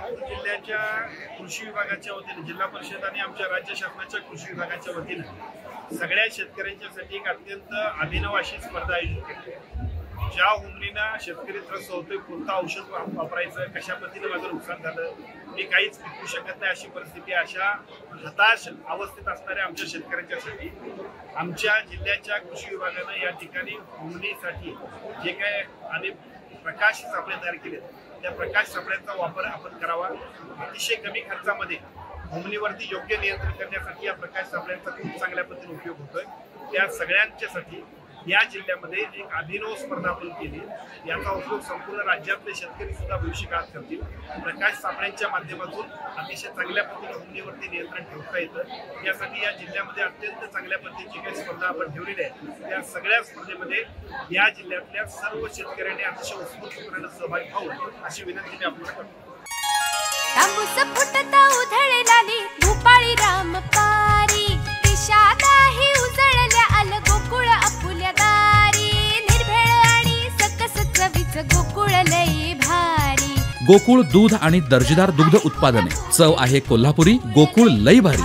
कोल्हापूर जिल्ह्याच्या कृषी विभागाच्या वतीने जिल्हा परिषद आणि आमच्या राज्य शासनाच्या कृषी विभागाच्या वतीने सगळ्या शेतकऱ्यांच्यासाठी एक अत्यंत अभिनव अशी स्पर्धा आयोजित केली। ज्या हुमणीनं शेतकरी त्रस्त होतोय, कोणतं औषध वापरायचं, कशा पद्धतीने माझं नुकसान झालं, मी काहीच पिकवू शकत नाही अशी परिस्थिती, अशा हताश अवस्थेत असणाऱ्या आमच्या शेतकऱ्यांच्यासाठी आमच्या जिल्ह्याच्या कृषी विभागानं या ठिकाणी हुमणीसाठी जे काय आणि प्रकाश सापळे तयार केले, त्या प्रकाश सापळ्यांचा वापर आपण करावा। अतिशय कमी खर्चामध्ये हुमणीवरती योग्य नियंत्रण करण्यासाठी या प्रकाश सापळ्यांचा खूप चांगल्या पद्धतीने उपयोग होतोय। त्या सगळ्यांच्यासाठी या जिल्ह्यामध्ये एक अभिनव स्पर्धा आपण केली। याचा उपयोग संपूर्ण राज्यातले शेतकरी सुद्धा भविष्य काळात करतील। प्रकाश सापळ्यांच्या माध्यमातून अतिशय चांगल्या पद्धतीने हुमणीवरती नियंत्रण ठेवता येतं। यासाठी या जिल्ह्यामध्ये अत्यंत चांगल्या पद्धतीची काही स्पर्धा आपण ठेवलेली आहे। त्या सगळ्या स्पर्धेमध्ये या जिल्ह्यातल्या सर्व शेतकऱ्यांनी अतिशय उत्स्फूर्तपणे सहभागी व्हावं अशी विनंती मी आपल्याला करतो। भूपाळी रामपारी दिशादाही उजळल्या आल गोकुळ आपुल्या दारी, निर्भेळ आणि सकस चवीच गोकुळ लई भारी। गोकुळ दूध आणि दर्जेदार दुग्ध उत्पादने, चव आहे कोल्हापुरी, गोकुळ लई भारी।